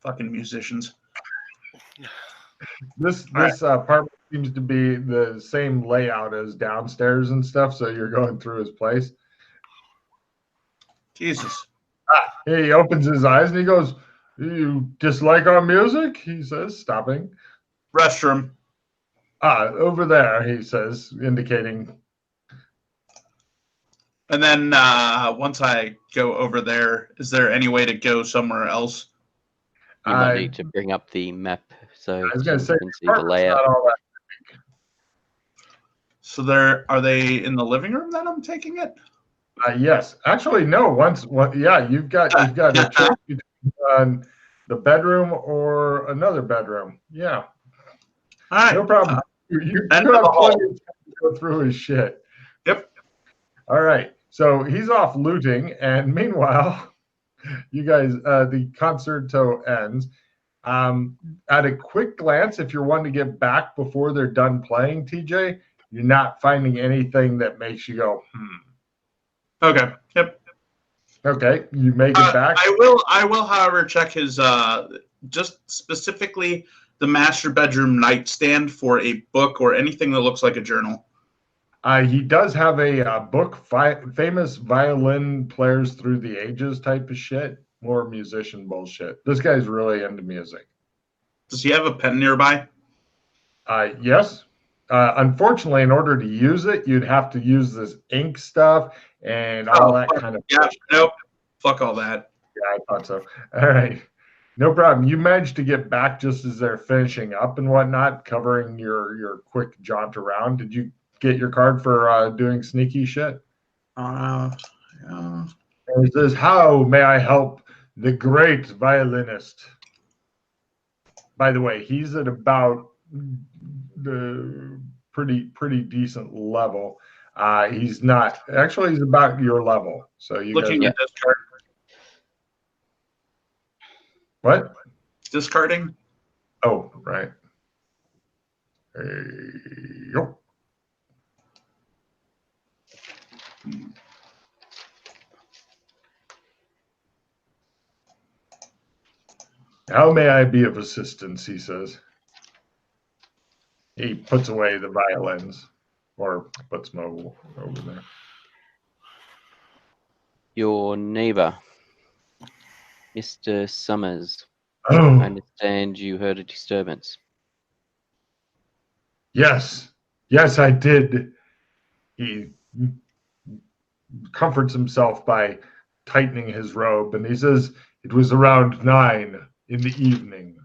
Fucking musicians. This apartment seems to be the same layout as downstairs and stuff, so you're going through his place. Jesus. He opens his eyes and he goes, "You dislike our music?" he says, stopping. Restroom. Over there, he says, indicating. And then once I go over there, is there any way to go somewhere else? You might need to bring up the map so I was going to say, you can see the layout. not all that. So are they in the living room that I'm taking it? Yes, actually, no. You've got a choice between the bedroom or another bedroom. Yeah, all right, no problem. You have plenty of time to go through his shit. Yep. All right, so he's off looting, and meanwhile, you guys, the concerto ends. At a quick glance, if you're wanting to get back before they're done playing, TJ, you're not finding anything that makes you go, Okay. Yep. Okay, you make it back. I will, however, check his just specifically the master bedroom nightstand for a book or anything that looks like a journal. He does have a book, famous violin players through the ages type of shit. More musician bullshit. This guy's really into music. Does he have a pen nearby? Yes. Unfortunately, in order to use it, you'd have to use this ink stuff and all that kind of yeah, nope. Fuck all that. Yeah, I thought so. All right. No problem. You managed to get back just as they're finishing up and whatnot, covering your quick jaunt around. Did you get your card for doing sneaky shit? Yeah. It says, "How may I help the great violinist?" By the way, he's at about the pretty decent level. He's not actually. He's about your level. So you looking at this card. What? Discarding. Oh, right. Yep. How may I be of assistance? He says. He puts away the violins, or puts them over there. Your neighbor, Mr. Summers. Oh. I understand you heard a disturbance. Yes, I did. He comforts himself by tightening his robe, and he says it was around 9 in the evening.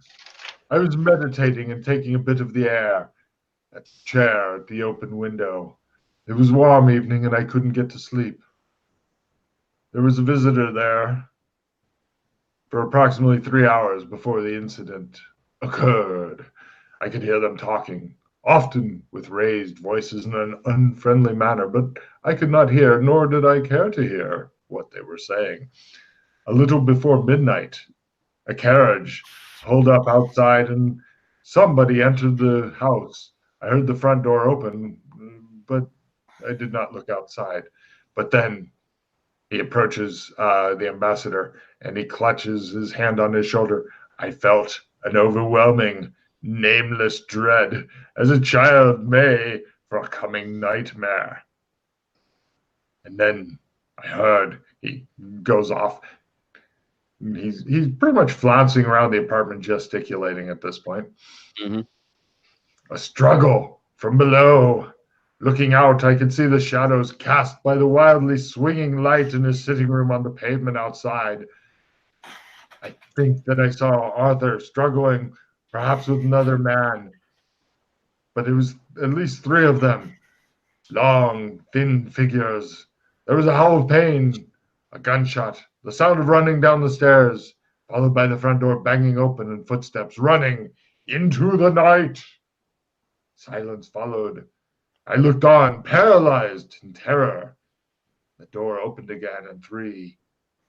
I was meditating and taking a bit of the air at the chair at the open window. It was a warm evening, and I couldn't get to sleep. There was a visitor there for approximately 3 hours before the incident occurred. I could hear them talking, often with raised voices in an unfriendly manner, but I could not hear, nor did I care to hear, what they were saying. A little before midnight, a carriage pulled up outside and somebody entered the house. I heard the front door open, but I did not look outside. But then he approaches the ambassador and he clutches his hand on his shoulder. I felt an overwhelming, nameless dread, as a child may for a coming nightmare. And then I heard he goes off. He's pretty much flouncing around the apartment, gesticulating at this point. Mm-hmm. A struggle from below. Looking out, I could see the shadows cast by the wildly swinging light in his sitting room on the pavement outside. I think that I saw Arthur struggling, perhaps with another man. But it was at least 3 of them. Long, thin figures. There was a howl of pain, a gunshot, the sound of running down the stairs, followed by the front door banging open and footsteps running into the night. Silence followed. I looked on, paralyzed in terror. The door opened again, and 3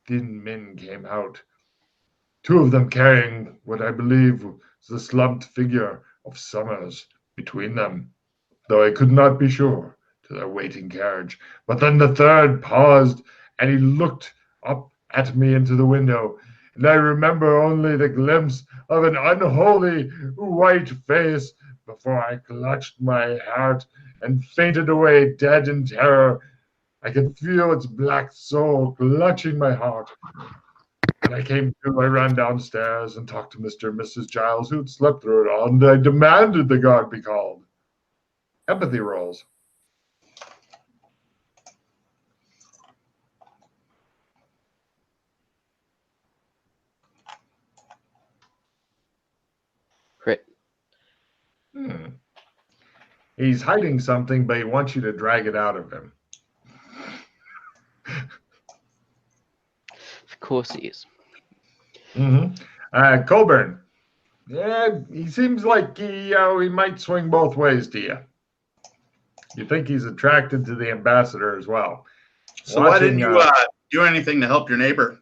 thin men came out. 2 of them carrying what I believe was the slumped figure of Summers between them, though I could not be sure to their waiting carriage. But then the 3rd paused, and he looked up at me into the window. and I remember only the glimpse of an unholy white face before I clutched my heart and fainted away dead in terror. I could feel its black soul clutching my heart. When I came to, I ran downstairs and talked to Mr. and Mrs. Giles, who'd slept through it all, and I demanded the guard be called. Empathy rolls. Crit. He's hiding something, but he wants you to drag it out of him. Of course he is. Colburn. Yeah, he seems like he might swing both ways to you. You think he's attracted to the ambassador as well. So why didn't you do anything to help your neighbor?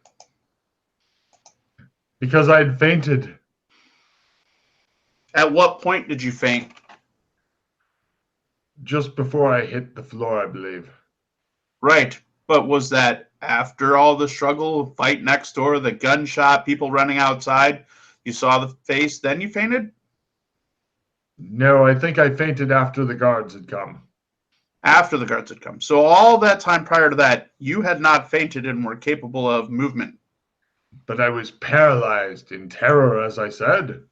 Because I'd fainted. At what point did you faint? Just before I hit the floor, I believe. Right. But was that after all the struggle, fight next door, the gunshot, people running outside, you saw the face, then you fainted? No, I think I fainted after the guards had come. After the guards had come. So all that time prior to that, you had not fainted and were capable of movement. But I was paralyzed in terror, as I said.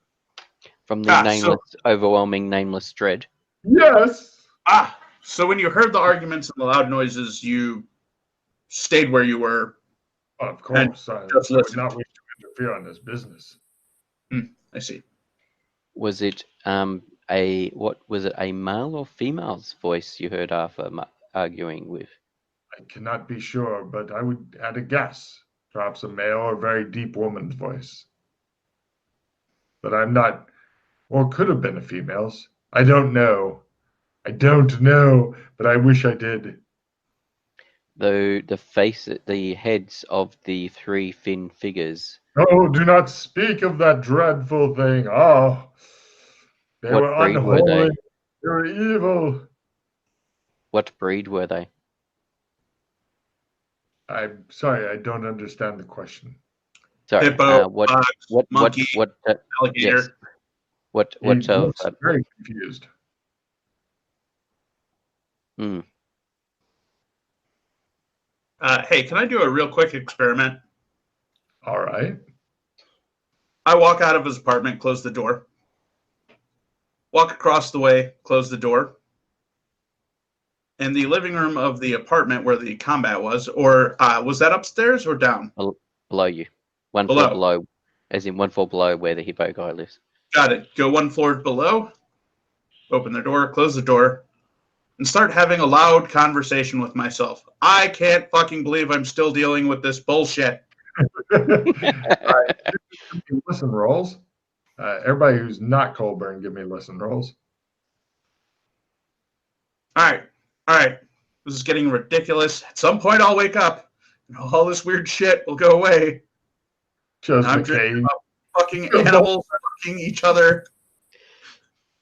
From the overwhelming nameless dread. Yes. So when you heard the arguments and the loud noises, you stayed where you were. Of course. I would not wish to interfere on this business. I see. Was it a male or female's voice you heard Arthur arguing with? I cannot be sure, but I would add a guess. Perhaps a male or very deep woman's voice. But I'm not, or could have been a female's. I don't know. But I wish I did. Though the heads of the three thin figures. Oh, do not speak of that dreadful thing. Oh, they were unholy. They were evil. What breed were they? I'm sorry, I don't understand the question. Sorry, hippo, monkey, alligator. Yes. What very confused. Hey, can I do a real quick experiment? All right. I walk out of his apartment, close the door. Walk across the way, close the door. In the living room of the apartment where the combat was, or was that upstairs or down? Below you. One floor below, as in one floor below where the hippo guy lives. Got it. Go one floor below, open the door, close the door, and start having a loud conversation with myself. I can't fucking believe I'm still dealing with this bullshit. All right. Listen rolls. Everybody who's not Colburn, give me listen rolls. All right. This is getting ridiculous. At some point, I'll wake up, and all this weird shit will go away. Just I'm dreaming about fucking animals fucking each other.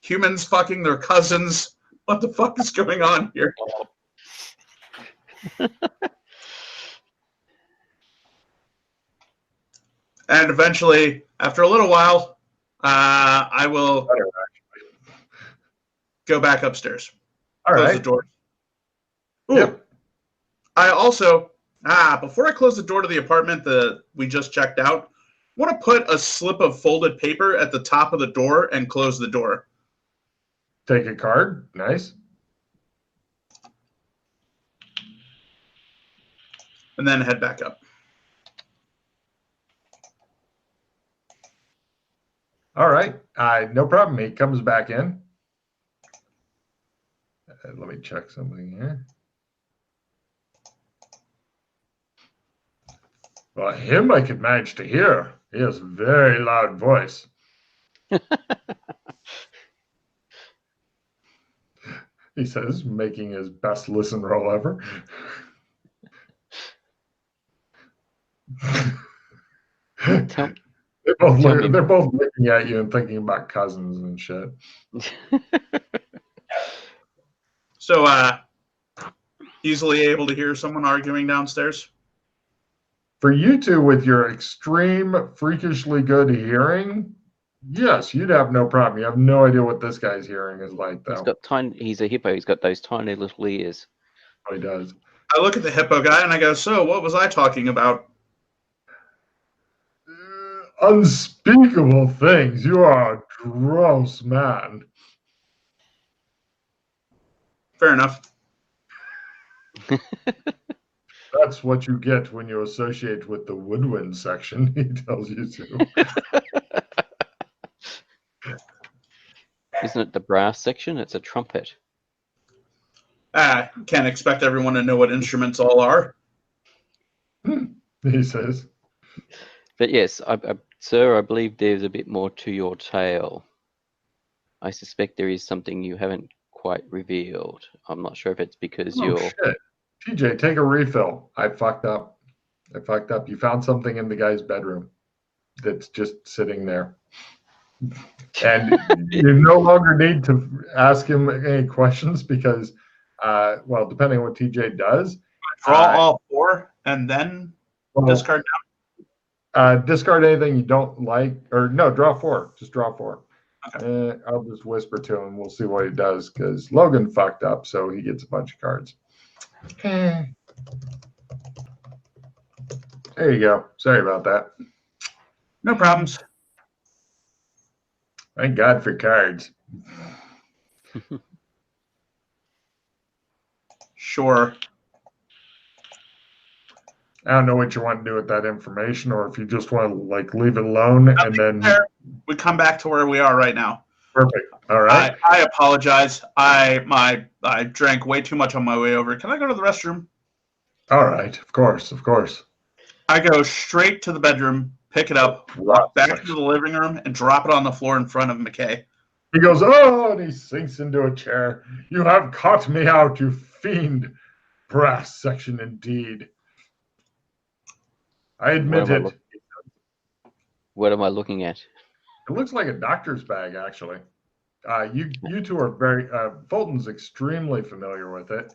Humans fucking their cousins. What the fuck is going on here? And eventually, after a little while, I will go back upstairs. Close the door. Ooh. Yep. I also, before I close the door to the apartment that we just checked out, I want to put a slip of folded paper at the top of the door and close the door. Take a card. Nice. And then head back up. All right. No problem. He comes back in. Let me check something here. Well, him I could manage to hear. He has a very loud voice. He says, making his best listen roll ever. They're both looking at you and thinking about cousins and shit. So, easily able to hear someone arguing downstairs? For you two with your extreme, freakishly good hearing, yes, you'd have no problem. You have no idea what this guy's hearing is like, though. He's a hippo. He's got those tiny little ears. Oh, he does. I look at the hippo guy and I go, so what was I talking about? Unspeakable things. You are a gross man. Fair enough. That's what you get when you associate with the woodwind section, he tells you to. Isn't it the brass section? It's a trumpet. Can't expect everyone to know what instruments all are. He says. But yes, sir, I believe there's a bit more to your tale. I suspect there is something you haven't quite revealed. I'm not sure if it's because you're... Shit. TJ, take a refill. I fucked up. You found something in the guy's bedroom that's just sitting there. And you no longer need to ask him any questions because, well, depending on what TJ does. Draw all 4 and then discard now? Discard anything you don't like. Or no, draw 4. Just draw 4. Okay. I'll just whisper to him. We'll see what he does because Logan fucked up, so he gets a bunch of cards. There you go. Sorry about that. No problems. Thank God for cards. Sure. I don't know what you want to do with that information, or if you just want to like leave it alone and then we come back to where we are right now. Perfect. All right. I apologize. I drank way too much on my way over. Can I go to the restroom? All right. Of course. I go straight to the bedroom, pick it up, walk back into the living room, and drop it on the floor in front of McKay. He goes, oh, and he sinks into a chair. You have caught me out, you fiend. Brass section indeed. I admit it. What am I looking at? It looks like a doctor's bag, actually. You two are very... Fulton's extremely familiar with it.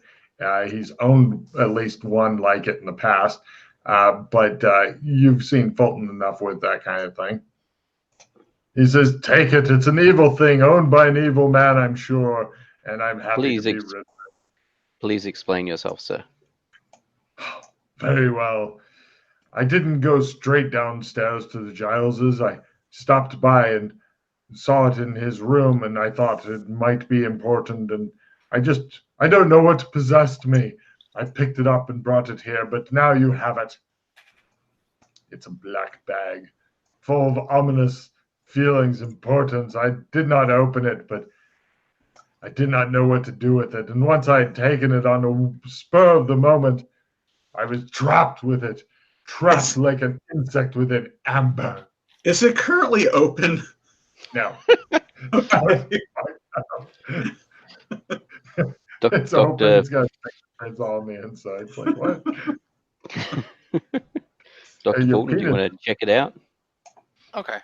He's owned at least one like it in the past. But you've seen Fulton enough with that kind of thing. He says, take it. It's an evil thing owned by an evil man, I'm sure. And I'm happy to be rid of it. Please explain yourself, sir. Very well. I didn't go straight downstairs to the Gileses. I stopped by and saw it in his room, and I thought it might be important. And I don't know what possessed me. I picked it up and brought it here, but now you have it. It's a black bag, full of ominous feelings and portents. I did not open it, but I did not know what to do with it. And once I had taken it on the spur of the moment, I was trapped with it. Trapped like an insect within amber. Is it currently open? No. It's open. It's got fingerprints all on the inside. It's like, what? Dr. Fulton, do you want to check it out? Okay.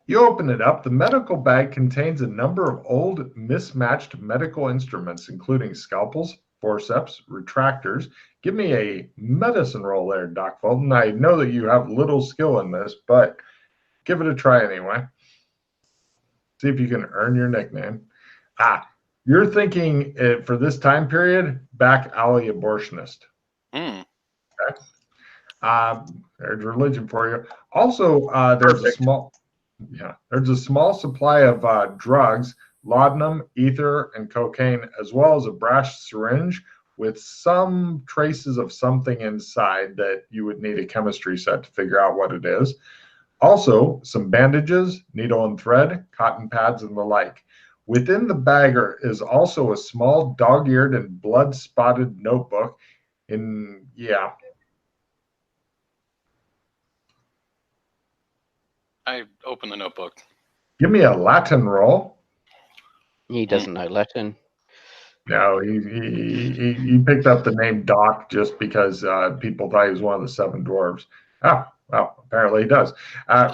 You open it up. The medical bag contains a number of old, mismatched medical instruments, including scalpels, forceps, retractors. Give me a medicine roll there, Doc Fulton. I know that you have little skill in this, but give it a try anyway. See if you can earn your nickname. You're thinking for this time period, back alley abortionist. Okay. There's religion for you. Also, there's a small supply of drugs, laudanum, ether, and cocaine, as well as a brass syringe with some traces of something inside that you would need a chemistry set to figure out what it is. Also, some bandages, needle and thread, cotton pads, and the like. Within the bag is also a small dog-eared and blood-spotted notebook. I open the notebook. Give me a Latin roll. He doesn't know Latin. No, he picked up the name Doc just because people thought he was one of the 7 dwarves. Oh, well, apparently he does.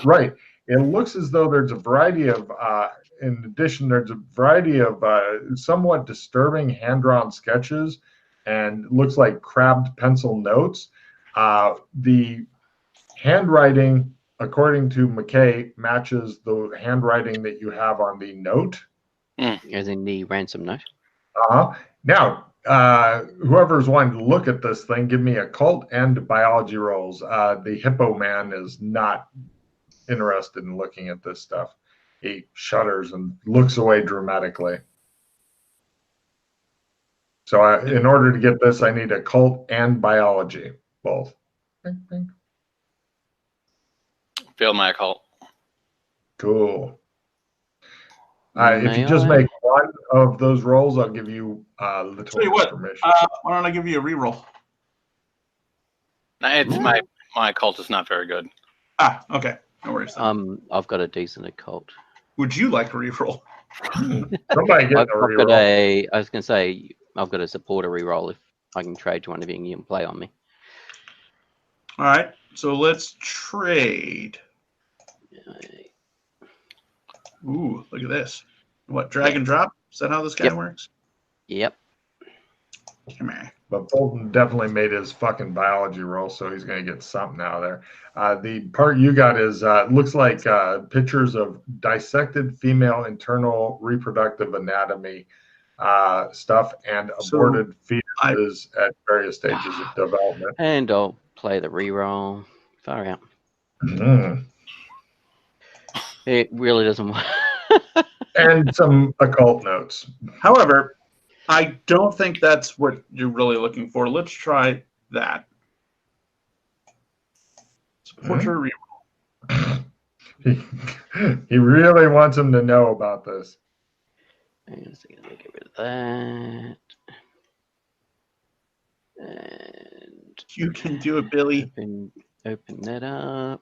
Right. It looks as though there's a variety of, in addition, there's a variety of somewhat disturbing hand-drawn sketches and looks like crabbed pencil notes. The handwriting, according to McKay, matches the handwriting that you have on the note. As in the ransom note. Now, whoever's wanting to look at this thing, give me occult and biology rolls. The hippo man is not interested in looking at this stuff. He shudders and looks away dramatically. So in order to get this, I need occult and biology, both. Failed my occult. Cool. If you just make one of those rolls, I'll give you little information. Why don't I give you a reroll? It's my occult is not very good. Okay. No worries. I've got a decent occult. Would you like a reroll? Somebody get a reroll. I was going to say, I've got to support a reroll if I can trade to one of you and you can play on me. All right. So let's trade. Ooh, look at this. What, drag and drop? Is that how this guy works? Yep. Come here. But Bolton definitely made his fucking biology roll, so he's going to get something out of there. The part you got is, looks like pictures of dissected female internal reproductive anatomy stuff and aborted fetuses at various stages of development. And I'll play the reroll. Far out. It really doesn't work. And some occult notes. However, I don't think that's what you're really looking for. Let's try that. Support your reroll. He really wants him to know about this. Hang on a second, let me get rid of that. And you can do it, Billy. Open that up.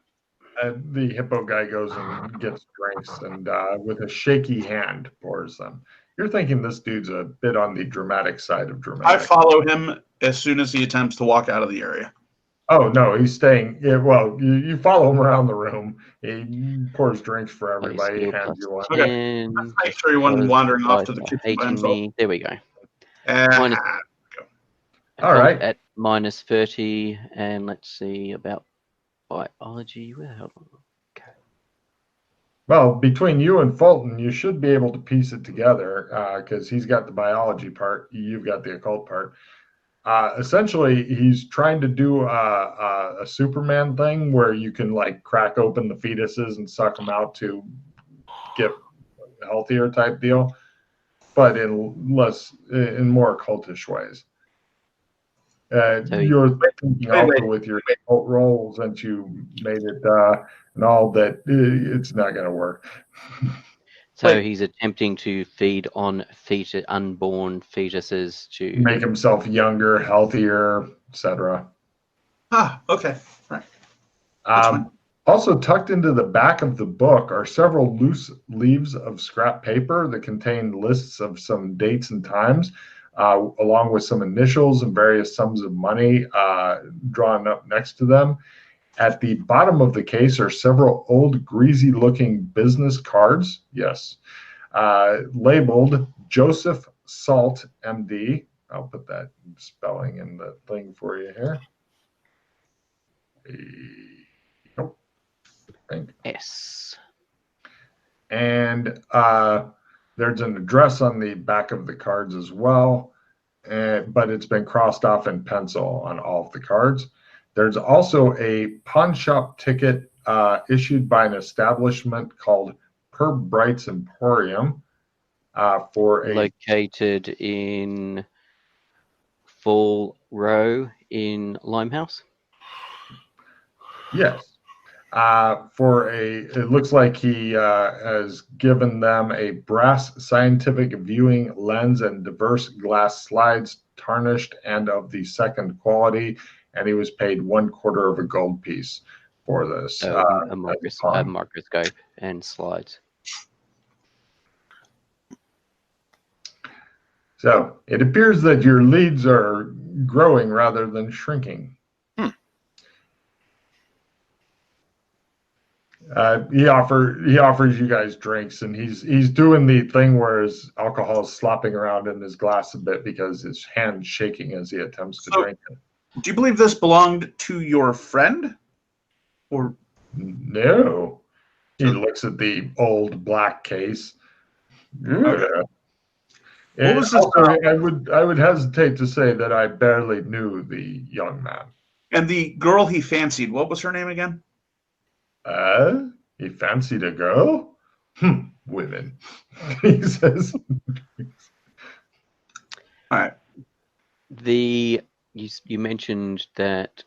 The hippo guy goes and gets drinks and with a shaky hand pours them. You're thinking this dude's a bit on the dramatic side of dramatic. I follow him as soon as he attempts to walk out of the area. Oh, no, he's staying. Yeah, well, you follow him around the room. He pours drinks for everybody. Hands you one. Okay. Let's make sure he wasn't wandering off to the kitchen by himself. There we go. All right. At minus 30, and let's see about biology. Where the hell? Okay. Well, between you and Fulton, you should be able to piece it together because he's got the biology part, you've got the occult part. Essentially, he's trying to do a Superman thing where you can like crack open the fetuses and suck them out to get healthier type deal, but in more occultish ways. You're thinking also with your occult roll since you made it and all that it's not going to work. So he's attempting to feed on unborn fetuses to make himself younger, healthier, etc. Okay. Right. Also tucked into the back of the book are several loose leaves of scrap paper that contain lists of some dates and times, along with some initials and various sums of money drawn up next to them. At the bottom of the case are several old, greasy-looking business cards, labeled Joseph Salt, MD. I'll put that spelling in the thing for you here. Nope. S. And there's an address on the back of the cards as well, but it's been crossed off in pencil on all of the cards. There's also a pawn shop ticket issued by an establishment called Herb Bright's Emporium for a located in Fall Row in Limehouse. Yes. It looks like he has given them a brass scientific viewing lens and diverse glass slides, tarnished and of the second quality, and he was paid 1/4 of a gold piece for this. A microscope and slides. So it appears that your leads are growing rather than shrinking. He offers you guys drinks, and he's doing the thing where his alcohol is slopping around in his glass a bit because his hand's shaking as he attempts to drink it. Do you believe this belonged to your friend? Or No. He looks at the old black case. Yeah. What was this? Also, I would hesitate to say that I barely knew the young man. And the girl he fancied, what was her name again? He fancied a girl? Women. He says. All right. You mentioned that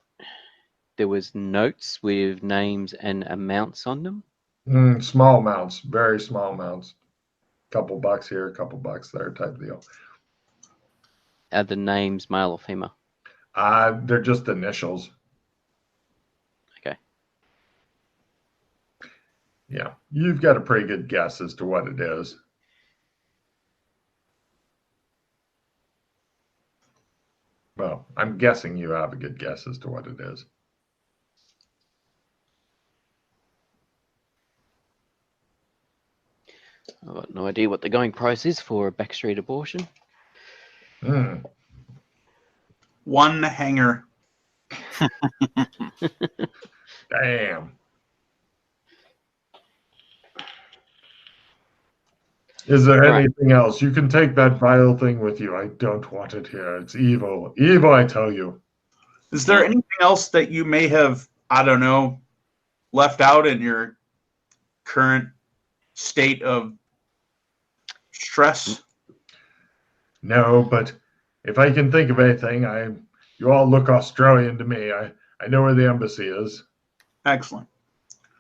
there was notes with names and amounts on them. Small amounts, very small amounts. Couple bucks here, a couple bucks there, type deal. Are the names male or female? They're just initials. Okay. Yeah, you've got a pretty good guess as to what it is. Well, I'm guessing you have a good guess as to what it is. I've got no idea what the going price is for a backstreet abortion. One hanger. Damn. Is there anything else? You can take that vile thing with you. I don't want it here. It's evil. Evil, I tell you. Is there anything else that you may have, I don't know, left out in your current state of stress? No, but if I can think of anything, you all look Australian to me. I know where the embassy is. Excellent.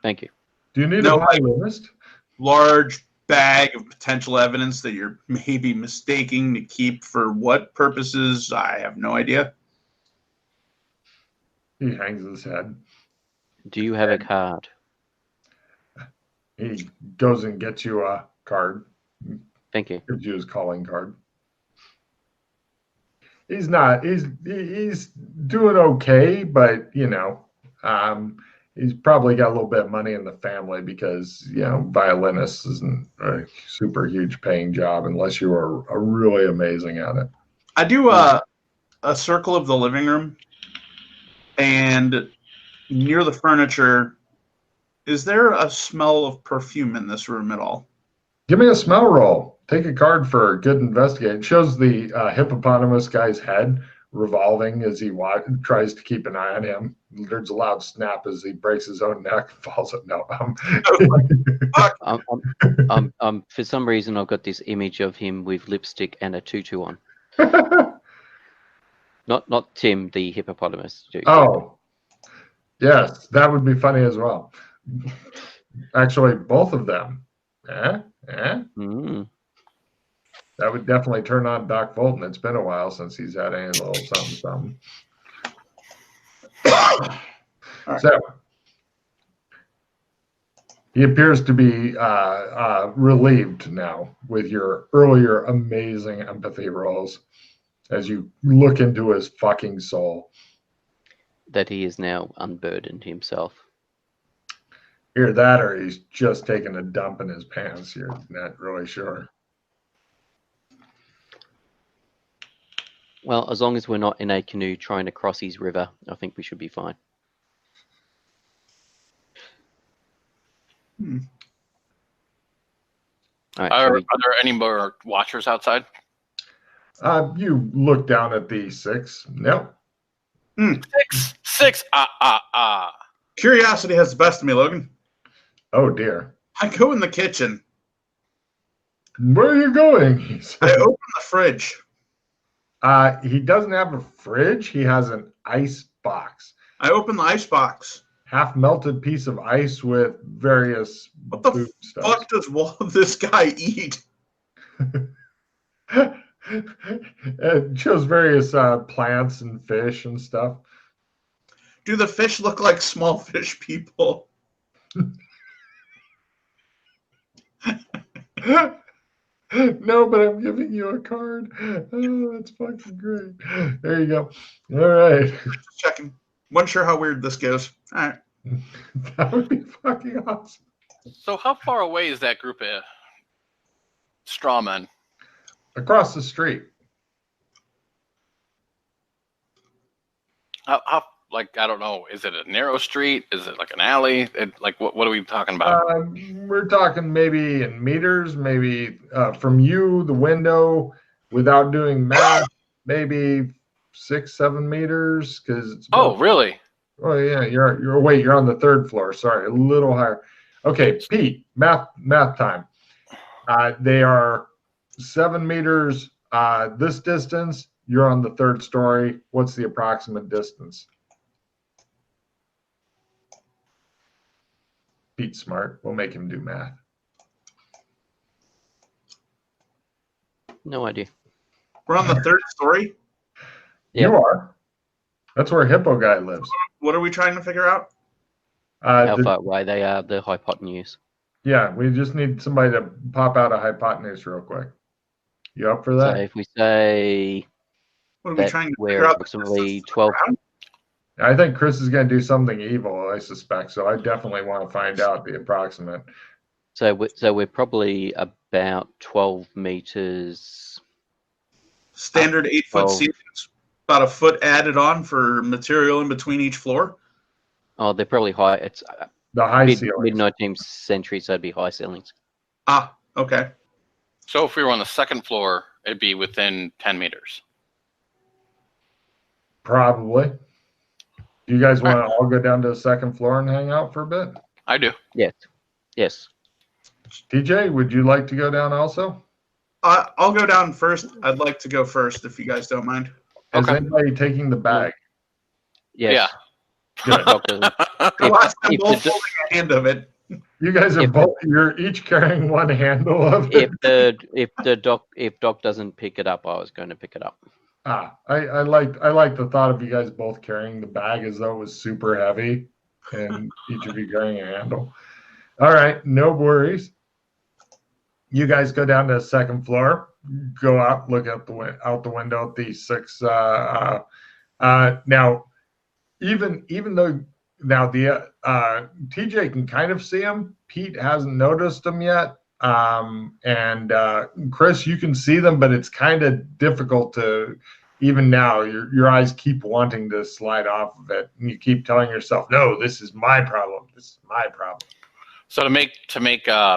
Thank you. Do you need a violinist? Large bag of potential evidence that you're maybe mistaking to keep for what purposes? I have no idea. He hangs his head. Do you have a card? He goes and gets you a card. Thank you. Gives you his calling card. He's doing okay, but he's probably got a little bit of money in the family because violinist isn't a super huge paying job unless you are really amazing at it. I do a circle of the living room, and near the furniture, is there a smell of perfume in this room at all? Give me a smell roll. Take a card for a good investigate. It shows the hippopotamus guy's head revolving as he tries to keep an eye on him. There's a loud snap as he breaks his own neck and falls at For some reason, I've got this image of him with lipstick and a tutu on. Not Tim, the hippopotamus. Oh, yes, that would be funny as well. Actually, both of them. That would definitely turn on Doc Fulton. It's been a while since he's had any little something. Right. So he appears to be relieved now with your earlier amazing empathy rolls as you look into his fucking soul. That he is now unburdened himself. Either that or he's just taking a dump in his pants. You're not really sure. Well, as long as we're not in a canoe trying to cross his river, I think we should be fine. All right, are there any more watchers outside? You look down at the 6. Nope. Six. Curiosity has the best of me, Logan. Oh, dear. I go in the kitchen. Where are you going? I open the fridge. He doesn't have a fridge. He has an ice box. I open the ice box. Half melted piece of ice with various What the fuck does this guy eat? It shows various plants and fish and stuff. Do the fish look like small fish people? No, but I'm giving you a card. Oh, that's fucking great. There you go. All right. Just checking. Wasn't sure how weird this goes. All right. That would be fucking awesome. So how far away is that group of straw men? Across the street. How like, I don't know. Is it a narrow street? Is it like an alley? Like, what are we talking about? We're talking maybe in meters, maybe from you, the window, without doing math, maybe 6-7 meters, because it's Oh, really? Oh yeah, you're on the 3rd floor. Sorry, a little higher. Okay, Pete, math time. They are 7 meters this distance. You're on the 3rd story. What's the approximate distance? Pete's smart. We'll make him do math. No idea. We're on the 3rd story? Yep. You are. That's where Hippo Guy lives. What are we trying to figure out? How far away they are, the hypotenuse. Yeah, we just need somebody to pop out a hypotenuse real quick. You up for that? So if we say What are we that trying to we're figure out? approximately 12. I think Chris is going to do something evil, I suspect. So I definitely want to find out the approximate. So we're probably about 12 meters. Standard 8-foot ceilings, about a foot added on for material in between each floor. Oh, they're probably high. It's The high ceilings. Mid-19th century, so it'd be high ceilings. Ah, okay. So if we were on the 2nd floor, it'd be within 10 meters. Probably. Do you guys want to all go down to the 2nd floor and hang out for a bit? I do. Yes. Yes. TJ, would you like to go down also? I'll go down first. I'd like to go first, if you guys don't mind. Is anybody taking the bag? Yes. Good. Watch them both holding a hand of it. You guys are both. You're each carrying one handle of it. If Doc doesn't pick it up, I was going to pick it up. I like the thought of you guys both carrying the bag as though it was super heavy, and each of you carrying a handle. All right, no worries. You guys go down to the 2nd floor, go out, look out the window at the 6. Now, even though now the TJ can kind of see him, Pete hasn't noticed him yet. And Chris, you can see them, but it's kind of difficult to, even now, your eyes keep wanting to slide off of it, and you keep telling yourself, no, this is my problem. This is my problem. So to make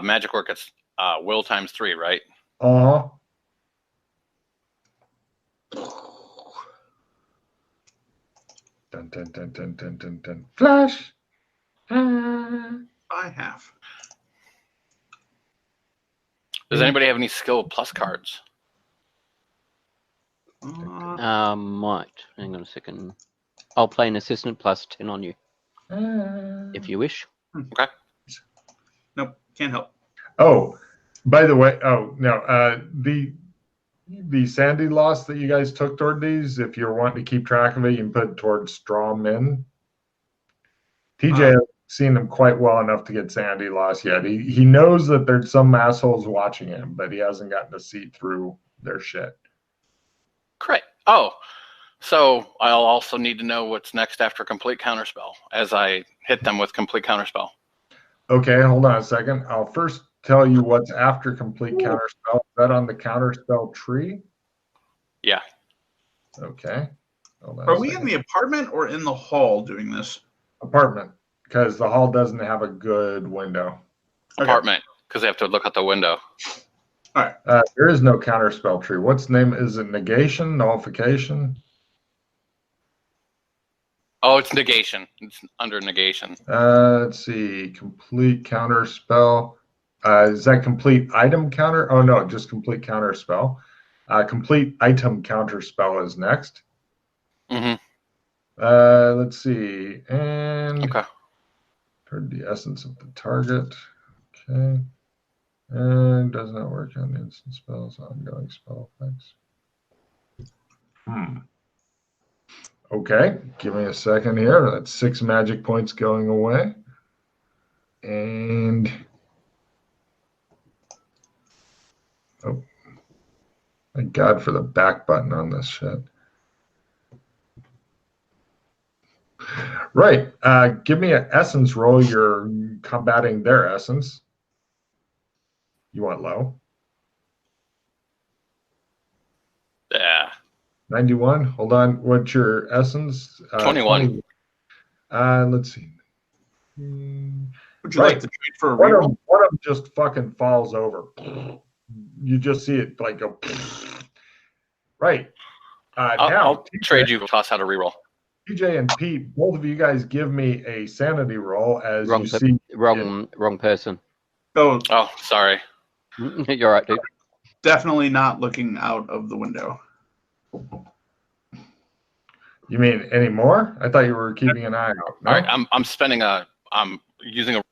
magic work, it's will times 3, right? Dun, dun, dun, dun, dun, dun, dun. Flash. I have. Does anybody have any skill plus cards? Might. Hang on a second. I'll play an assistant plus 10 on you. If you wish. Okay. Nope, can't help. Oh, by the way, the Sandy loss that you guys took toward these, if you're wanting to keep track of it, you can put it towards straw men. TJ hasn't seen them quite well enough to get Sandy loss yet. He knows that there's some assholes watching him, but he hasn't gotten to see through their shit. Great. Oh, so I'll also need to know what's next after complete counterspell as I hit them with complete counterspell. Okay, hold on a second. I'll first tell you what's after complete counterspell. Is that on the counterspell tree? Yeah. Okay. Are we in the apartment or in the hall doing this? Apartment, because the hall doesn't have a good window. Apartment, because they have to look out the window. All right. There is no counterspell tree. What's the name? Is it negation, nullification? Oh, it's negation. It's under negation. Let's see. Complete counterspell. Is that complete item counter? Oh, no, just complete counterspell. Complete item counterspell is next. Mm-hmm. Let's see. And okay. Turn the essence of the target. Okay. And does not work on instant spells, ongoing spell effects. Okay, give me a second here. That's 6 magic points going away. And oh, thank God for the back button on this shit. Right, give me an essence roll. You're combating their essence. You want low? Yeah. 91. Hold on. What's your essence? 21. Let's see. Would you like to trade for a reroll? One of them just fucking falls over. You just see it like go. Right. I'll trade you. Toss out a reroll. TJ and Pete, both of you guys give me a sanity roll as Wrong, you see. wrong person. Oh, sorry. You're right, dude. Definitely not looking out of the window. You mean any more? I thought you were keeping an eye out. No? All right, I'm using a.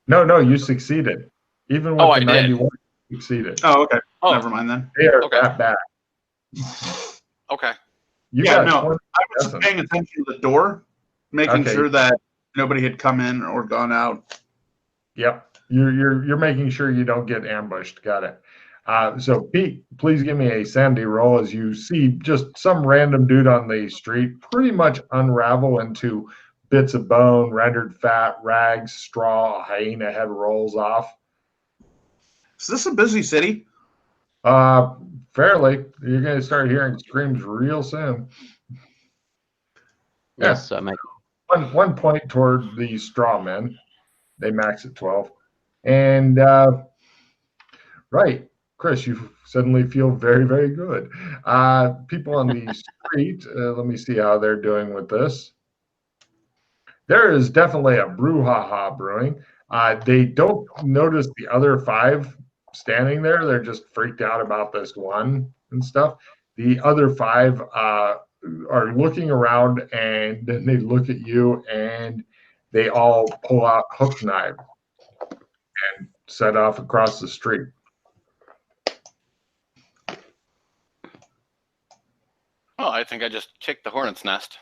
No, you succeeded. Even with the 91, you succeeded. Oh, okay. Oh. Never mind then. They are that bad. Okay. I was just paying attention to the door, making sure that nobody had come in or gone out. Yep. You're making sure you don't get ambushed. Got it. So Pete, please give me a sanity roll as you see just some random dude on the street pretty much unravel into bits of bone, rendered fat, rags, straw, a hyena head rolls off. Is this a busy city? Fairly. You're going to start hearing screams real soon. Yes, I make 1 point toward the straw men. They max at 12. And right, Chris, you suddenly feel very, very good. People on the street, let me see how they're doing with this. There is definitely a brouhaha brewing. They don't notice the other 5 standing there. They're just freaked out about this one and stuff. The other 5 are looking around, and then they look at you, and they all pull out hook knives and set off across the street. Oh, I think I just kicked the hornet's nest.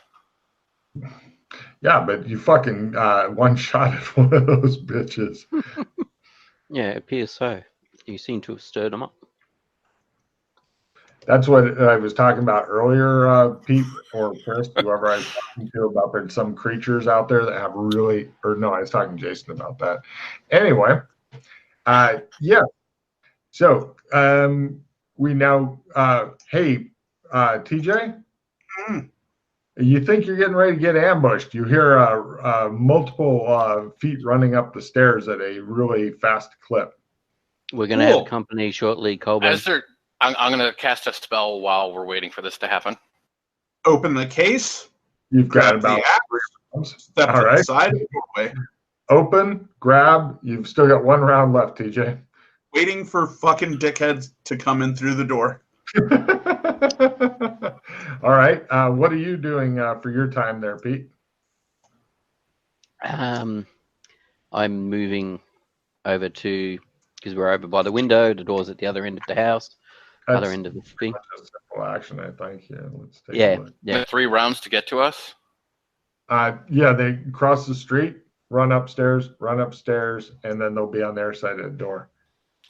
Yeah, but you fucking one-shotted one of those bitches. Yeah, it appears so. You seem to have stirred them up. That's what I was talking about earlier, Pete or Chris, whoever I was talking to, about there's some creatures out there that have really, or no, I was talking to Jason about that. Anyway, yeah. So we now, hey, TJ, you think you're getting ready to get ambushed. You hear multiple feet running up the stairs at a really fast clip. We're going to have company shortly, Colburn. I'm going to cast a spell while we're waiting for this to happen. Open the case. You've got about step to the side of the doorway. Open, grab. You've still got 1 round left, TJ. Waiting for fucking dickheads to come in through the door. All right. What are you doing for your time there, Pete? I'm moving over to, because we're over by the window. The door's at the other end of the house. Other end of the thing. That's a simple action, I think. Yeah, let's take a look. Yeah. 3 rounds to get to us? Yeah, they cross the street, run upstairs, and then they'll be on their side of the door.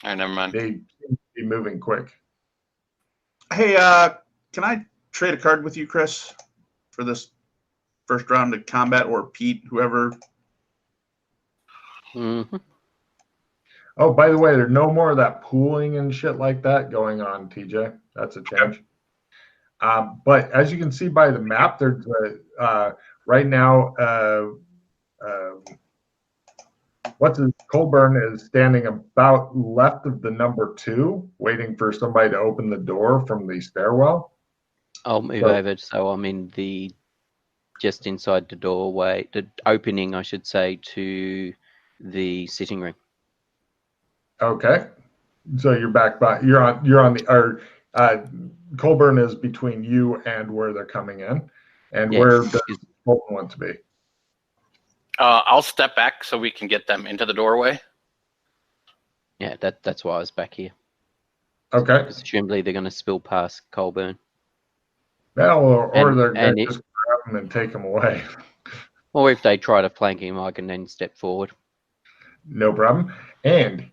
All right, never mind. They seem to be moving quick. Hey, can I trade a card with you, Chris, for this first round of combat, or Pete, whoever? Mm-hmm. Oh, by the way, there's no more of that pooling and shit like that going on, TJ. That's a change. But as you can see by the map, there's right now, Colburn is standing about left of the number 2, waiting for somebody to open the door from the stairwell. I'll move over, so I'm in just inside the doorway, the opening, I should say, to the sitting room. Okay, so you're back by you're on the Colburn is between you and where they're coming in, and where does Colburn want to be? I'll step back so we can get them into the doorway. Yeah, that's why I was back here. Okay. Because presumably they're going to spill past Colburn. Well, or they're going to just grab them and take them away. Or if they try to flank him, I can then step forward. No problem. And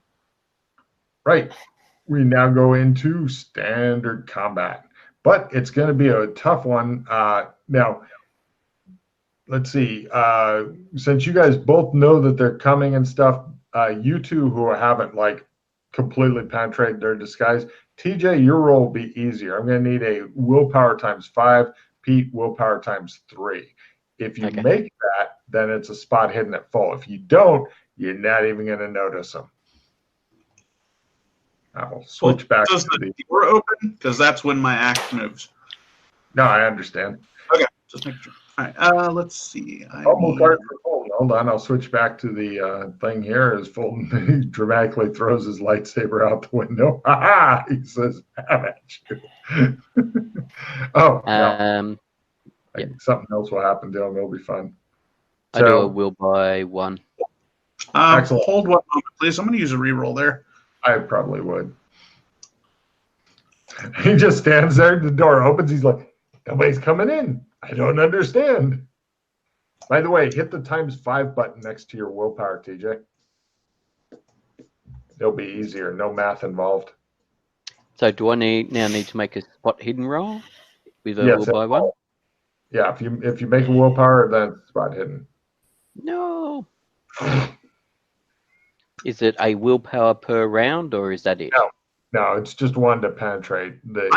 right, we now go into standard combat, but it's going to be a tough one. Now, let's see. Since you guys both know that they're coming and stuff, you two who haven't like completely penetrated their disguise, TJ, your roll will be easier. I'm going to need a willpower times 5. Pete, willpower times 3. If you make that, then it's a spot hidden at full. If you don't, you're not even going to notice them. I'll switch back to the door open, because that's when my axe moves. No, I understand. Okay, just make sure. All right, let's see. Hold on, I'll switch back to the thing here. As Fulton dramatically throws his lightsaber out the window. Ha ha! He says, "Have at you." Oh, no. Something else will happen to him. It'll be fun. I do a will by 1. Hold 1 moment, please. I'm going to use a reroll there. I probably would. He just stands there. The door opens. He's like, "Nobody's coming in. I don't understand." By the way, hit the ×5 button next to your willpower, TJ. It'll be easier. No math involved. So do I need to make a spot hidden roll with a will by 1? Yeah, if you make a willpower, then it's spot hidden. No. Is it a willpower per round, or is that it? No, it's just 1 to penetrate the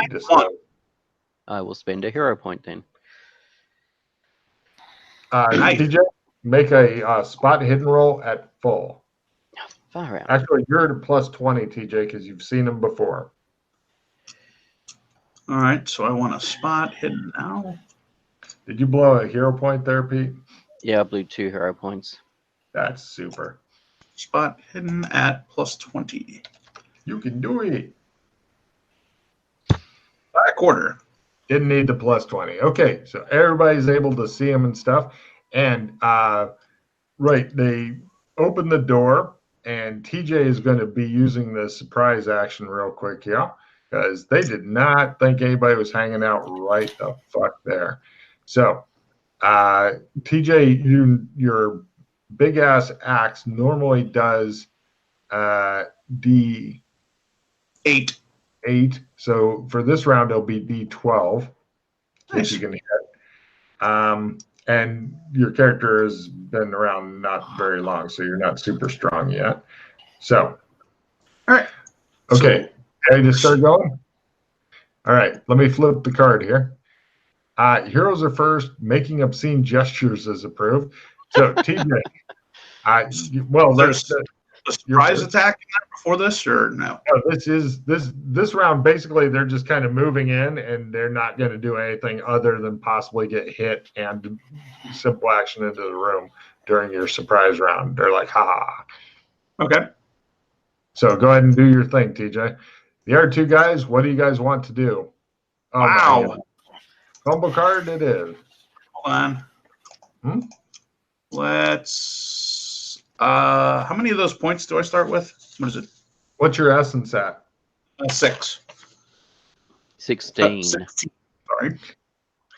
I will spend a hero point then. TJ, make a spot hidden roll at full. Far out. Actually, you're at a +20, TJ, because you've seen them before. All right, so I want a spot hidden now. Did you blow a hero point there, Pete? Yeah, I blew 2 hero points. That's super. Spot hidden at +20. You can do it. By a quarter. Didn't need the +20. Okay, so everybody's able to see them and stuff. And they open the door, and TJ is going to be using the surprise action real quick here, because they did not think anybody was hanging out right the fuck there. So, TJ, your big ass axe normally does D8. So for this round, it'll be D12. Nice. If you can hit. And your character has been around not very long, so you're not super strong yet. So, all right. Okay, ready to start going? All right, let me flip the card here. Heroes are first. Making obscene gestures is approved. So, TJ, there's a surprise attack before this, or no? No, this round. Basically, they're just kind of moving in, and they're not going to do anything other than possibly get hit and simple action into the room during your surprise round. They're like, ha. Okay. So go ahead and do your thing, TJ. The other 2 guys, what do you guys want to do? Oh, wow. Fumble card it is. Hold on. Let's how many of those points do I start with? What is it? What's your essence at? 6. 16. 16. Sorry.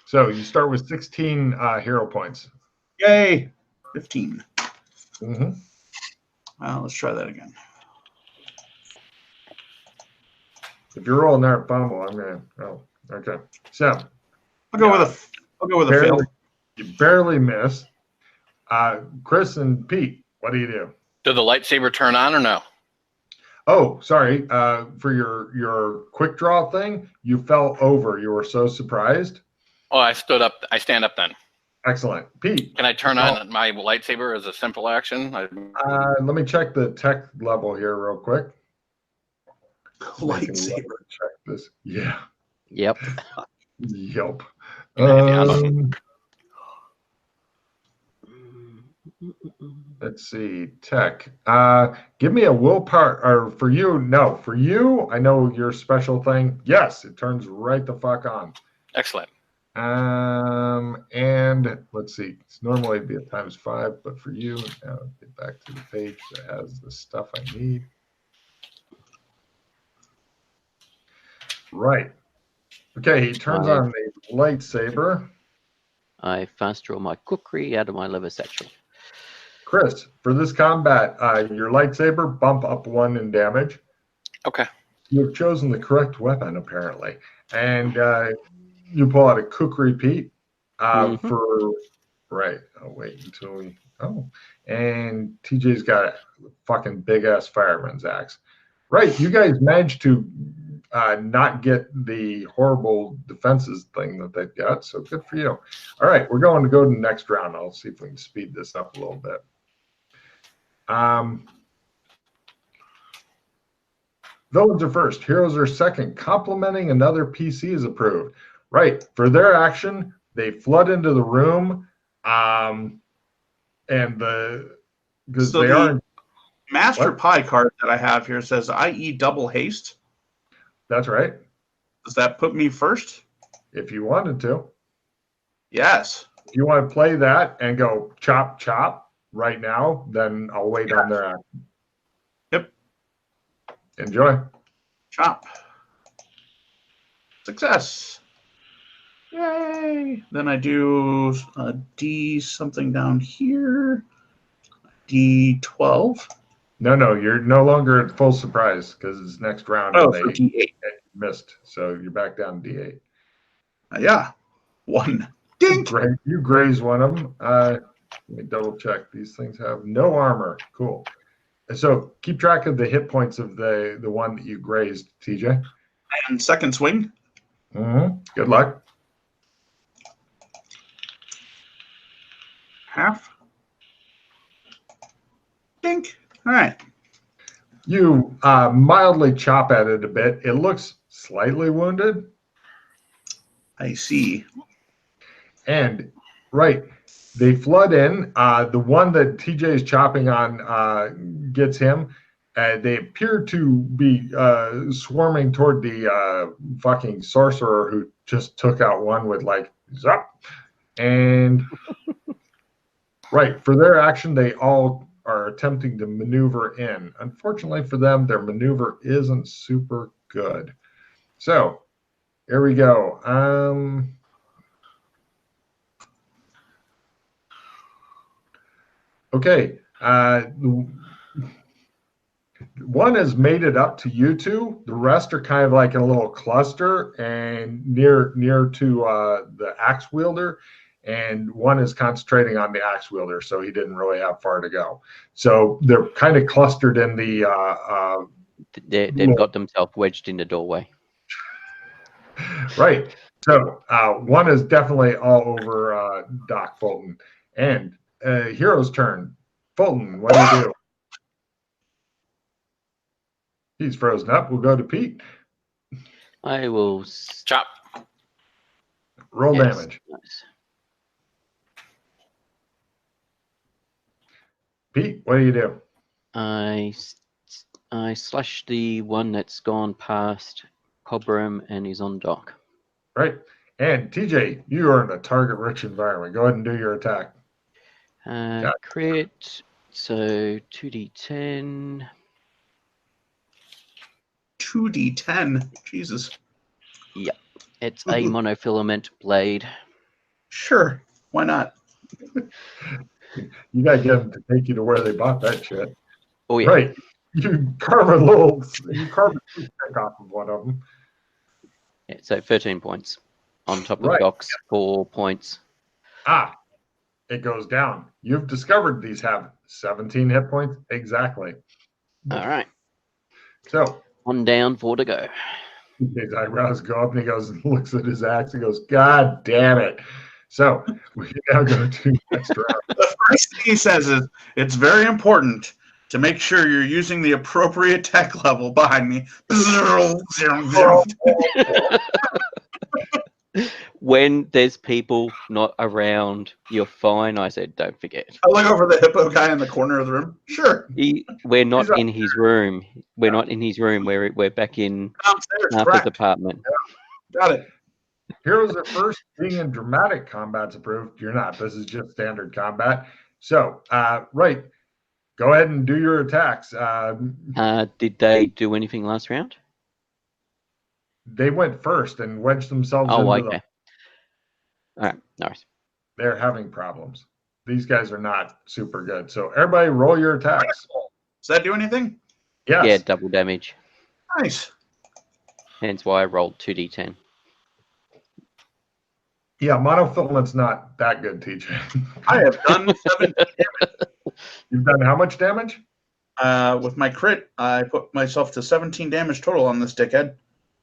So you start with 16 hero points. Yay. 15. Mm-hmm. Let's try that again. If you're rolling there at fumble, I'm gonna. Oh, okay. So I'll go with a fail. You barely miss. Chris and Pete, what do you do? Did the lightsaber turn on or no? Oh, sorry. For your quick draw thing, you fell over. You were so surprised. Oh, I stood up. I stand up then. Excellent. Pete. Can I turn on my lightsaber as a simple action? Let me check the tech level here real quick. Lightsaber. Check this. Yeah. Yep. Yep. Let's see. Tech. Give me a willpower. Or for you, no. For you, I know your special thing. Yes, it turns right the fuck on. Excellent. And let's see. It's normally it'd be a ×5, but for you, now get back to the page that has the stuff I need. Right. Okay, he turns on the lightsaber. I fast draw my kukri out of my leather satchel. Chris, for this combat, your lightsaber bump up 1 in damage. Okay. You've chosen the correct weapon, apparently. And you pull out a kukri, Pete. For right. Oh, wait until we. Oh, and TJ's got a fucking big ass fireman's axe. Right. You guys managed to not get the horrible defenses thing that they've got. So good for you. All right, we're going to go to the next round. I'll see if we can speed this up a little bit. Villains are first, heroes are second. Complimenting another PC is approved. Right, for their action, they flood into the room, and because So they are Master Pie card that I have here says IE double haste. That's right. Does that put me first? If you wanted to. Yes. If you want to play that and go chop chop right now, then I'll wait on their action. Yep. Enjoy. Chop. Success. Yay. Then I do a D something down here. D12. No, you're no longer at full surprise because it's next round. Oh, and for D8. Missed, so you're back down to D8. Yeah. 1. Dink. You graze one of them. Let me double check. These things have no armor. Cool. So keep track of the hit points of the one that you grazed, TJ. And second swing. Good luck. Half. Dink. All right. You mildly chop at it a bit. It looks slightly wounded. I see. And, right, they flood in. The one that TJ is chopping on gets him. They appear to be swarming toward the fucking sorcerer who just took out one with, like, zap. And, right, for their action, they all are attempting to maneuver in. Unfortunately for them, their maneuver isn't super good. So, here we go. Okay. One has made it up to you two. The rest are kind of like in a little cluster and near to the axe wielder. And one is concentrating on the axe wielder, so he didn't really have far to go. So they're kind of clustered in the. They've got themselves wedged in the doorway. Right. So one is definitely all over Doc Fulton. And hero's turn. Fulton, what do you do? He's frozen up. We'll go to Pete. I will chop. Roll damage. Nice. Pete, what do you do? I slash the one that's gone past Cobram and is on dock. Right. And TJ, you are in a target-rich environment. Go ahead and do your attack. Crit. So 2d10. 2d10. Jesus. Yep. It's a monofilament blade. Sure. Why not? You gotta get them to take you to where they bought that shit. Oh yeah. Right. You carve a toothpick off of one of them. Yeah, so 13 points. On top of Right. Doc's 4 points. It goes down. You've discovered these have 17 hit points. Exactly. All right. So 1 down, 4 to go. his eyebrows go up and he goes and looks at his axe. He goes, God damn it. So we can now go to next round. The first thing he says is, it's very important to make sure you're using the appropriate tech level behind me. When there's people not around, you're fine. I said, don't forget. I look over the hippo guy in the corner of the room. Sure. We're not in his room. We're not in his room. We're back in Arthur's apartment. Yeah. Got it. Heroes at first, being in dramatic combat's approved. You're not. This is just standard combat. So, right. Go ahead and do your attacks. Did they do anything last round? They went first and wedged themselves Oh, into okay. All right. Nice. They're having problems. These guys are not super good. So everybody roll your attacks. Does that do anything? Yes. Yeah, double damage. Nice. Hence why I rolled 2d10. Yeah, monofilament's not that good, TJ. I have done 7 damage. You've done how much damage? With my crit, I put myself to 17 damage total on this dickhead.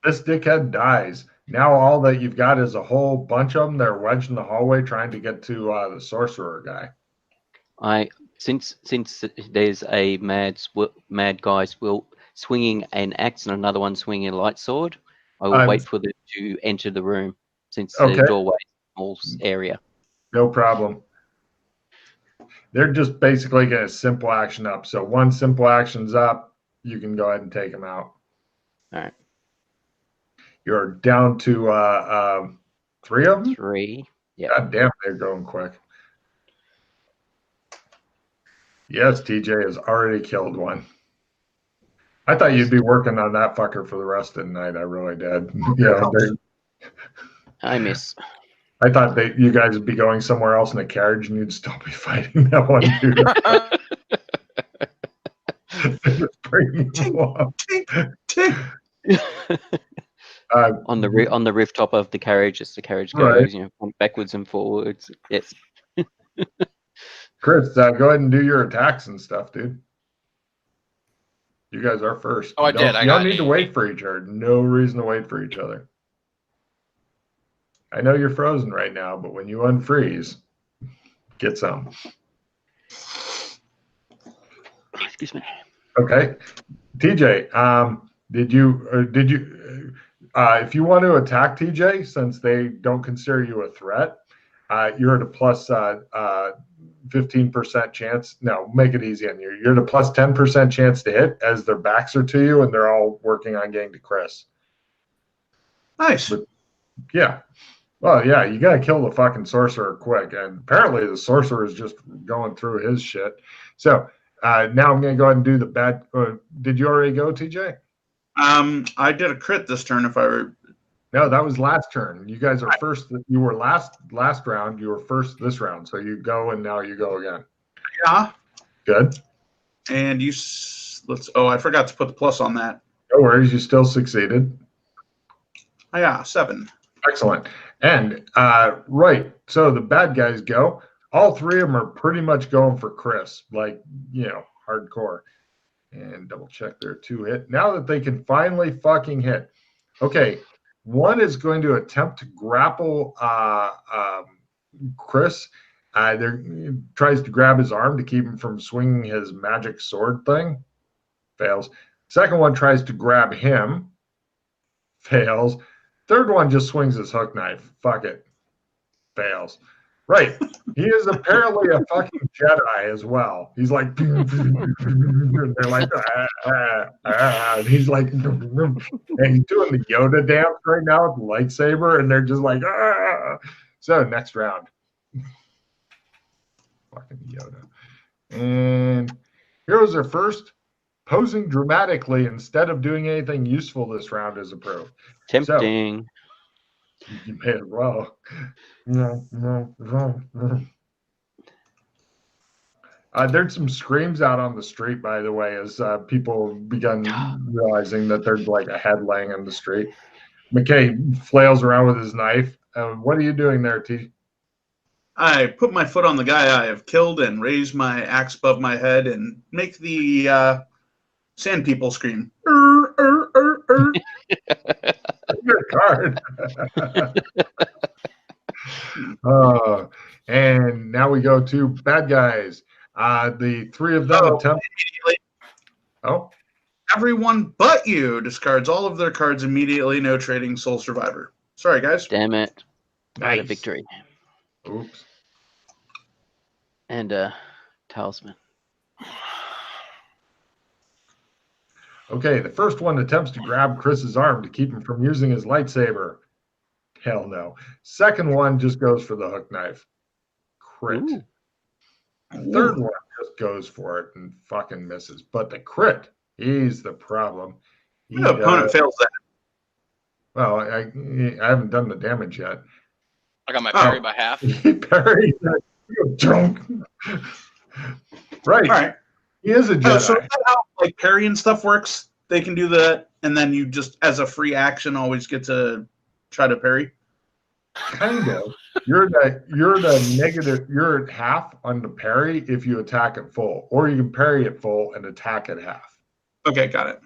This dickhead dies. Now all that you've got is a whole bunch of them. They're wedged in the hallway trying to get to the sorcerer guy. Since there's a mad guy swinging an axe and another one swinging a light sword, I will wait for them to enter the room since the doorway is a small area. No problem. They're just basically getting a simple action up. So one simple action's up, you can go ahead and take them out. All right. You're down to 3 of them? 3. Yeah. God damn, they're going quick. Yes, TJ has already killed one. I thought you'd be working on that fucker for the rest of the night. I really did. Yeah. I miss. I thought that you guys would be going somewhere else in a carriage and you'd still be fighting that one dude. Just bring him along. On the rooftop of the carriage, as the carriage goes, backwards and forwards. Yes. Chris, go ahead and do your attacks and stuff, dude. You guys are first. Oh, I did. You don't need to wait for each other. No reason to wait for each other. I know you're frozen right now, but when you unfreeze, get some. Excuse me. Okay, TJ. Did you? If you want to attack TJ, since they don't consider you a threat, you're at a plus 15% chance. No, make it easy on you. You're at a plus 10% chance to hit as their backs are to you and they're all working on getting to Chris. Nice. But, yeah. Well, yeah, you got to kill the fucking sorcerer quick. And apparently the sorcerer is just going through his shit. So now I'm going to go ahead and do the bad. Did you already go, TJ? I did a crit this turn if I were. No, that was last turn. You guys are first. You were last round. You were first this round. So you go and now you go again. Yeah. Good. And I forgot to put the plus on that. No worries. You still succeeded. Oh, yeah, 7. Excellent. And right. So the bad guys go. All 3 of them are pretty much going for Chris, like, hardcore. And double check their 2 hit. Now that they can finally fucking hit. Okay. One is going to attempt to grapple Chris. Tries to grab his arm to keep him from swinging his magic sword thing. Fails. Second one tries to grab him. Fails. Third one just swings his hook knife. Fuck it. Fails. Right. He is apparently a fucking Jedi as well. He's like, and they're like, and he's like, and he's doing the Yoda dance right now with the lightsaber, and they're just like, ah. So next round. Fucking Yoda. And heroes are first. Posing dramatically instead of doing anything useful this round is approved. Tempting. So, you may as well. There's some screams out on the street, by the way, as people begun realizing that there's like a head laying on the street. McKay flails around with his knife. What are you doing there, T? I put my foot on the guy I have killed and raise my axe above my head and make the sand people scream. Your card. And now we go to bad guys. The 3 of them attempt. Oh. Everyone but you discards all of their cards immediately. No trading. Sole survivor. Sorry, guys. Damn it. Nice. A victory. Oops. And talisman. Okay, the first one attempts to grab Chris's arm to keep him from using his lightsaber. Hell no. Second one just goes for the hook knife. Crit. Ooh. Third one just goes for it and fucking misses. But the crit, he's the problem. The opponent fails that. Well, I haven't done the damage yet. I got my parry by half. He parried that drunk. Right. All right. He is a Jedi. So is that how like parry and stuff works? They can do that, and then you just, as a free action, always get to try to parry. Kind of. You're the negative. You're at half on the parry if you attack at full, or you can parry at full and attack at half. Okay, got it.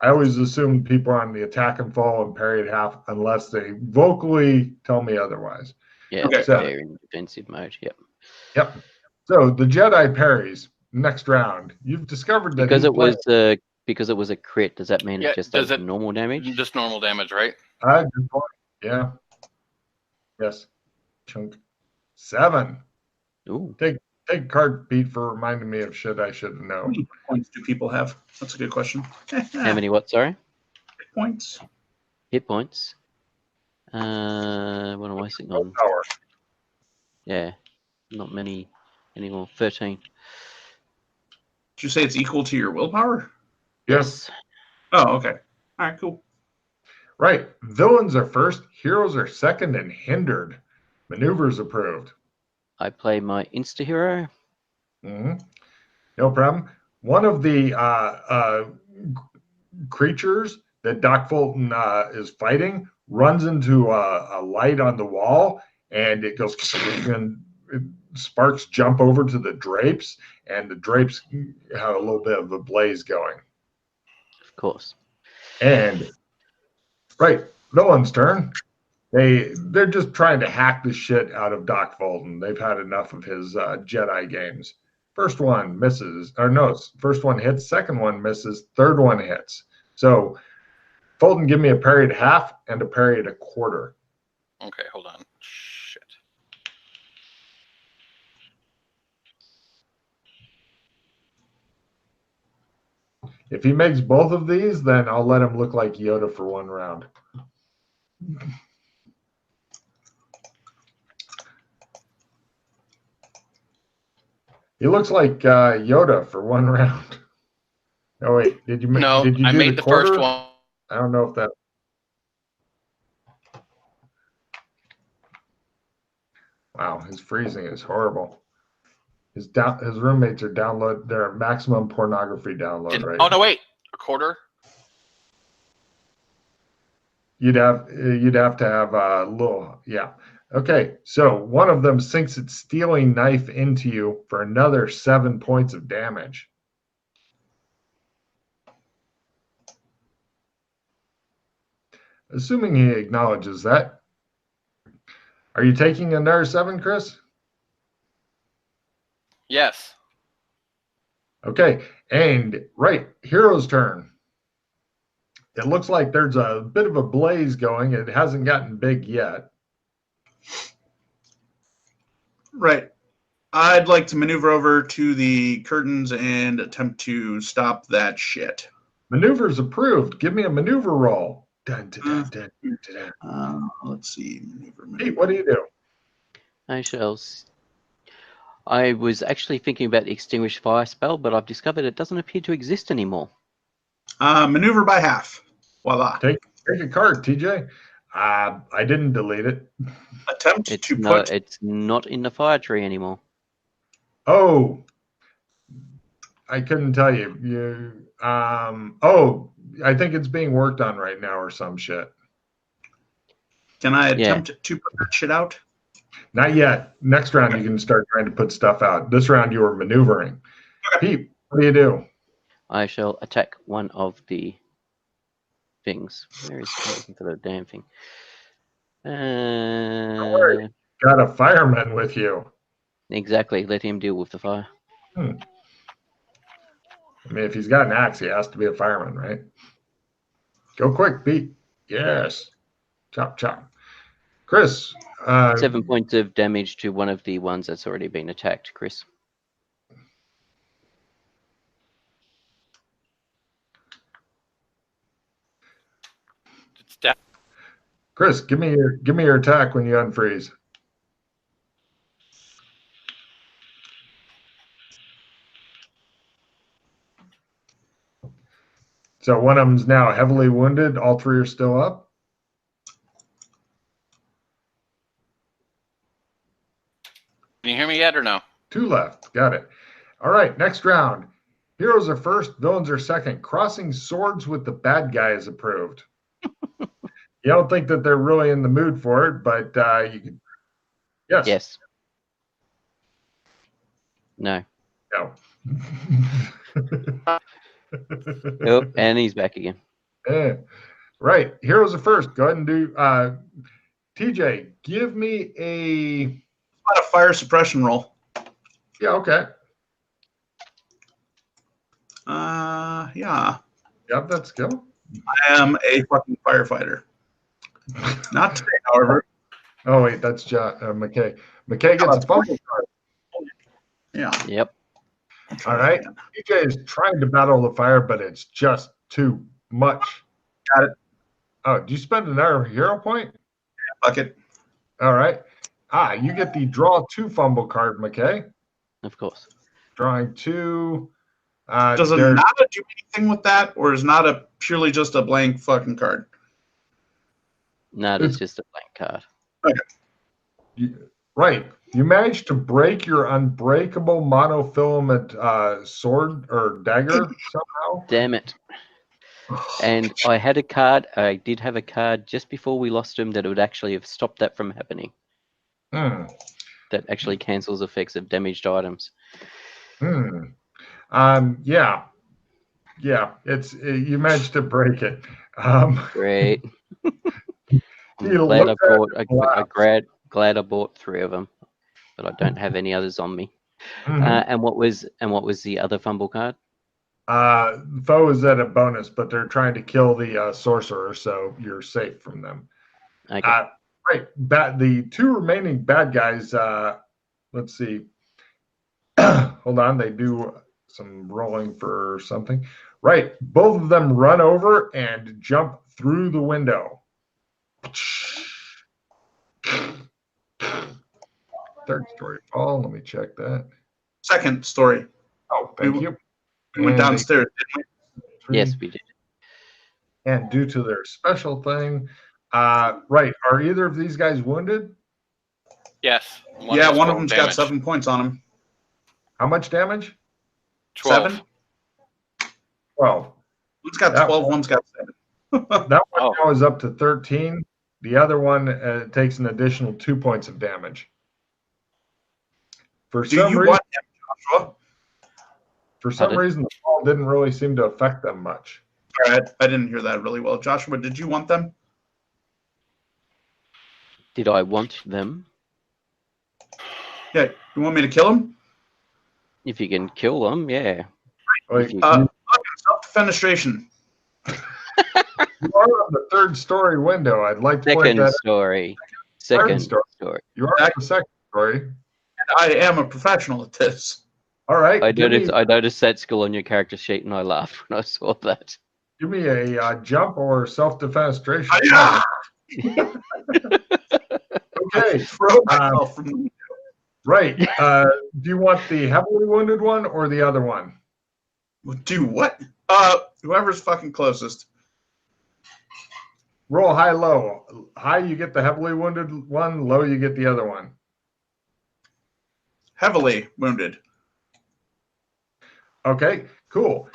I always assume people are on the attack and fall and parry at half unless they vocally tell me otherwise. Yeah, okay. They're in defensive mode. Yep. Yep. So the Jedi parries next round. You've discovered that because it was a crit. Does that mean it just does normal damage? Just normal damage, right? Good point. Yeah. Yes. Chunk 7. Ooh. Take a card, Pete, for reminding me of shit I should have known. How many points do people have? That's a good question. How many what, sorry? Hit points. Hit points. What am I sitting on? Power. Yeah. Not many anymore. 13. Did you say it's equal to your willpower? Yes. Oh, okay. All right, cool. Right. Villains are first, heroes are second, and hindered. Maneuvers approved. I play my insta-hero. Mm-hmm. No problem. One of the creatures that Doc Fulton is fighting runs into a light on the wall, and it goes, and sparks jump over to the drapes, and the drapes have a little bit of a blaze going. Of course. And right, villain's turn. They're just trying to hack the shit out of Doc Fulton. They've had enough of his Jedi games. First one misses, or no, first one hits, second one misses, third one hits. So Fulton, give me a parry at half and a parry at a quarter. Okay, hold on. Shit. If he makes both of these, then I'll let him look like Yoda for one round. He looks like Yoda for one round. Oh wait, did you? No, did you I do made the first one. I don't know if that. Wow, his freezing is horrible. His roommates are download their maximum pornography download right. Oh no, wait, a quarter. You'd have to have a little, yeah. Okay, so one of them sinks its stealing knife into you for another 7 points of damage. Assuming he acknowledges that. Are you taking another 7, Chris? Yes. Okay, and right, hero's turn. It looks like there's a bit of a blaze going. It hasn't gotten big yet. Right. I'd like to maneuver over to the curtains and attempt to stop that shit. Maneuvers approved. Give me a maneuver roll. Dun, dun, dun, let's see. Maneuver. Hey, what do you do? I was actually thinking about the extinguish fire spell, but I've discovered it doesn't appear to exist anymore. Maneuver by half. Voila. Take a card, TJ. I didn't delete it. Attempt to put. It's not in the fire tree anymore. Oh, I couldn't tell you. I think it's being worked on right now or some shit. Can I attempt to put that shit out? Not yet. Next round, you can start trying to put stuff out. This round, you were maneuvering. Okay. Pete, what do you do? I shall attack one of the things. Where is he looking for the damn thing? Don't worry. Got a fireman with you. Exactly. Let him deal with the fire. I mean, if he's got an axe, he has to be a fireman, right? Go quick, Pete. Yes. Chop, chop. Chris. 7 points of damage to one of the ones that's already been attacked, Chris. Chris, give me your attack when you unfreeze. So one of them's now heavily wounded. All three are still up. Can you hear me yet or no? 2 left. Got it. All right, next round. Heroes are first, villains are second. Crossing swords with the bad guy is approved. You don't think that they're really in the mood for it, but you can. Yes. Yes. No. No. Oh, and he's back again. Yeah. Right. Heroes are first. Go ahead and do. TJ, give me a fire suppression roll. Yeah. Okay. Yeah. Yep, that's skill. I am a fucking firefighter. Not today, however. Oh wait, that's McKay. McKay gets a fumble card. Yeah. Yep. All right. TJ is trying to battle the fire, but it's just too much. Got it. Oh, do you spend another hero point? Fuck it. All right. You get the draw 2 fumble card, McKay. Of course. Drawing 2. Does a Nada do anything with that, or is Nada purely just a blank fucking card? Nada's just a blank card. Okay. Right. You managed to break your unbreakable monofilament sword or dagger somehow. Damn it. And I had a card. I did have a card just before we lost him that would actually have stopped that from happening. That actually cancels effects of damaged items. Yeah. It's you managed to break it. Great. I'm glad I bought 3 of them, but I don't have any others on me. And what was the other fumble card? Foe is at a bonus, but they're trying to kill the sorcerer, so you're safe from them. Okay. Right. The 2 remaining bad guys. Let's see. Hold on. They do some rolling for something. Right. Both of them run over and jump through the window. Third story fall. Let me check that. Second story. Oh, thank you. We went downstairs, didn't we? Yes, we did. And due to their special thing, right. Are either of these guys wounded? Yes. One of them's got 7 points on him. How much damage? 12. 7. 12. One's got 12, one's got 7. That one now is up to 13. The other one takes an additional 2 points of damage. For some reason, the fall didn't really seem to affect them much. All right, I didn't hear that really well. Joshua, did you want them? Did I want them? Yeah, you want me to kill them? If you can kill them, yeah. Self-defenestration. You are on the 3rd story window. I'd like to point that story. out. Second story. You are on the 2nd story. And I am a professional at this. All right. I noticed that skill on your character sheet, and I laughed when I saw that. Give me a jump or self-defenestration. Yeah. Okay. Throw myself from the window. Right. Do you want the heavily wounded one or the other one? Do what? Whoever's fucking closest. Roll high, low. High, you get the heavily wounded one. Low, you get the other one. Heavily wounded. Okay, cool.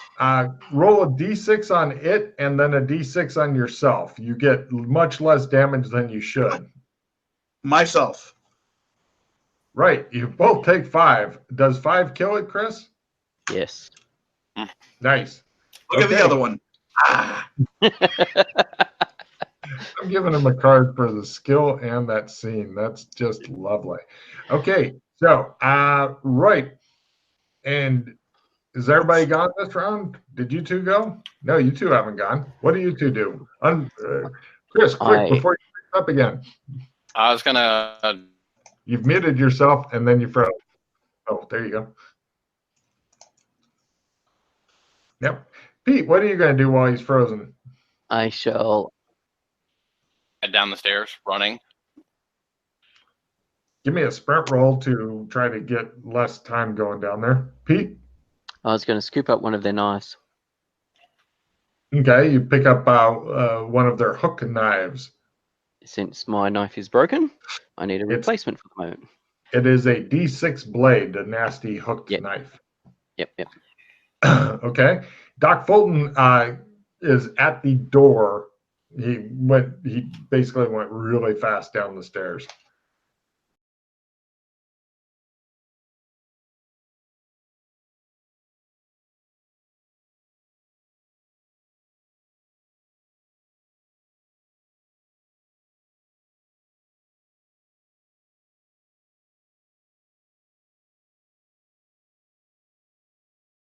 Roll a d6 on it and then a d6 on yourself. You get much less damage than you should. Myself. Right. You both take 5. Does 5 kill it, Chris? Yes. Nice. Look at the other one. I'm giving him a card for the skill and that scene. That's just lovely. Okay, so right. And is everybody gone this round? Did you 2 go? No, you 2 haven't gone. What do you 2 do? Chris, quick, before you pick up again. I was gonna. You've muted yourself and then you froze. Oh, there you go. Yep. Pete, what are you going to do while he's frozen? I shall head down the stairs, running. Give me a sprint roll to try to get less time going down there. Pete? I was going to scoop up one of their knives. Okay, you pick up one of their hook knives. Since my knife is broken, I need a replacement for the moment. It is a D6 blade, a nasty hooked knife. Yep. Okay. Doc Fulton is at the door. He basically went really fast down the stairs.